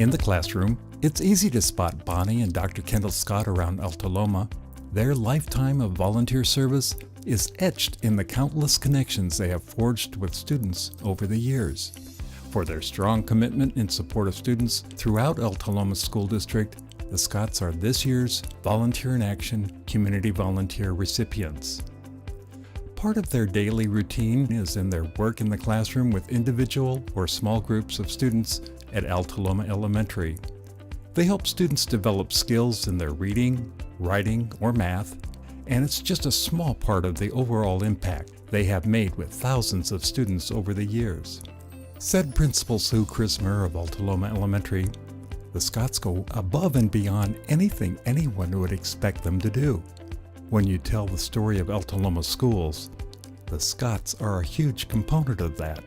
In the classroom, it's easy to spot Bonnie and Dr. Kendall Scott around Alta Loma. Their lifetime of volunteer service is etched in the countless connections they have forged with students over the years. For their strong commitment in support of students throughout Alta Loma School District, the Scotts are this year's Volunteer in Action Community Volunteer recipients. Part of their daily routine is in their work in the classroom with individual or small groups of students at Alta Loma Elementary. They help students develop skills in their reading, writing, or math, and it's just a small part of the overall impact they have made with thousands of students over the years. Said Principal Sue Chrismer of Alta Loma Elementary, the Scotts go above and beyond anything anyone would expect them to do. When you tell the story of Alta Loma schools, the Scotts are a huge component of that.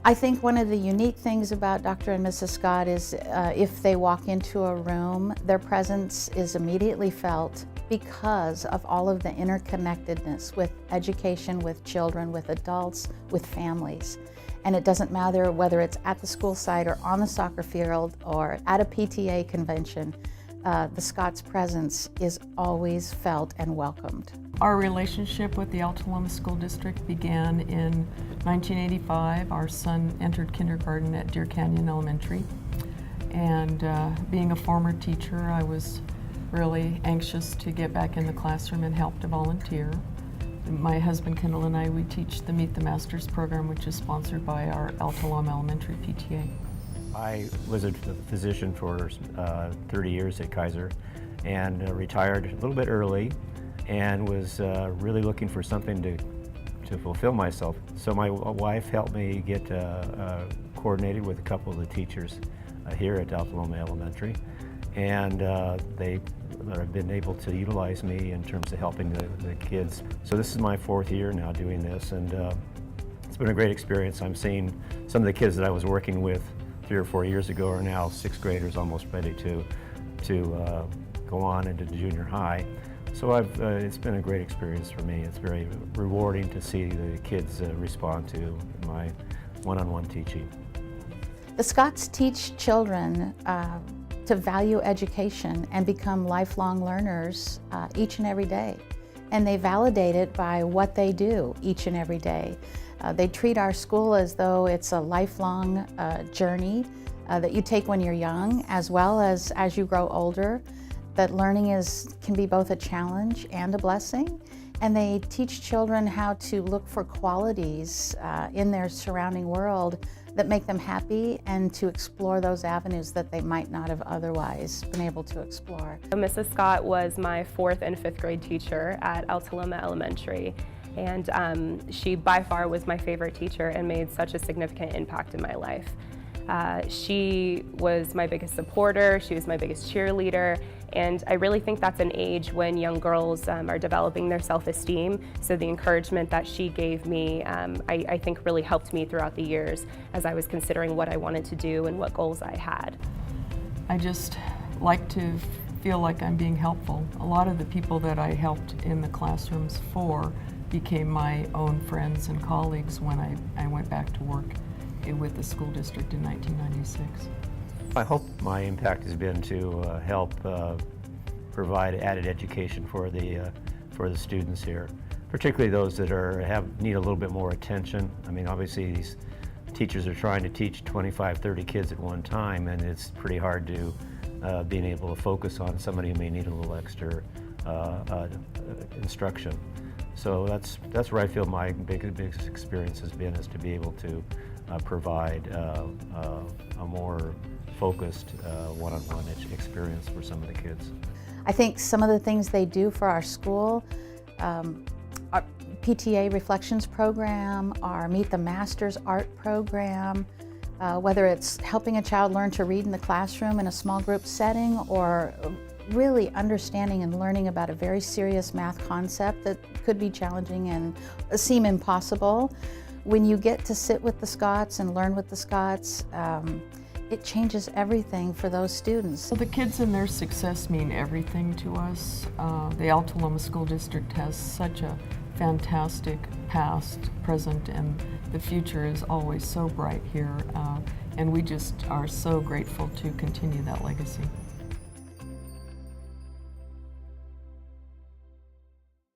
I think one of the unique things about Dr. and Mrs. Scott is if they walk into a room, their presence is immediately felt because of all of the interconnectedness with education, with children, with adults, with families. And it doesn't matter whether it's at the school site or on the soccer field or at a PTA convention, the Scotts' presence is always felt and welcomed. Our relationship with the Alta Loma School District began in 1985. Our son entered kindergarten at Deer Canyon Elementary. And being a former teacher, I was really anxious to get back in the classroom and help to volunteer. My husband Kendall and I, we teach the Meet the Masters program, which is sponsored by our Alta Loma Elementary PTA. I was a physician for 30 years at Kaiser and retired a little bit early and was really looking for something to fulfill myself. So my wife helped me get coordinated with a couple of the teachers here at Alta Loma Elementary, and they have been able to utilize me in terms of helping the kids. So this is my 4th year now doing this, and it's been a great experience. I'm seeing some of the kids that I was working with 3 or 4 years ago are now 6th graders, almost ready to go on into junior high. So it's been a great experience for me. It's very rewarding to see the kids respond to my one-on-one teaching. The Scotts teach children to value education and become lifelong learners each and every day. And they validate it by what they do each and every day. They treat our school as though it's a lifelong journey that you take when you're young as well as you grow older. That learning can be both a challenge and a blessing. And they teach children how to look for qualities in their surrounding world that make them happy and to explore those avenues that they might not have otherwise been able to explore. Mrs. Scott was my 4th and 5th grade teacher at Alta Loma Elementary. And she by far was my favorite teacher and made such a significant impact in my life. She was my biggest supporter, she was my biggest cheerleader, and I really think that's an age when young girls are developing their self-esteem. So the encouragement that she gave me, I think really helped me throughout the years as I was considering what I wanted to do and what goals I had. I just like to feel like I'm being helpful. A lot of the people that I helped in the classrooms became my own friends and colleagues when I went back to work with the school district in 1996. I hope my impact has been to help provide added education for the students here, particularly those that need a little bit more attention. I mean, obviously these teachers are trying to teach 25, 30 kids at one time, and it's pretty hard to being able to focus on somebody who may need a little extra instruction. So that's where I feel my biggest experience has been, is to be able to provide a more focused one-on-one experience for some of the kids. I think some of the things they do for our school, our PTA Reflections program, our Meet the Masters art program, whether it's helping a child learn to read in the classroom in a small group setting or really understanding and learning about a very serious math concept that could be challenging and seem impossible. When you get to sit with the Scotts and learn with the Scotts, it changes everything for those students. So the kids and their success mean everything to us. The Alta Loma School District has such a fantastic past, present, and the future is always so bright here. And we just are so grateful to continue that legacy.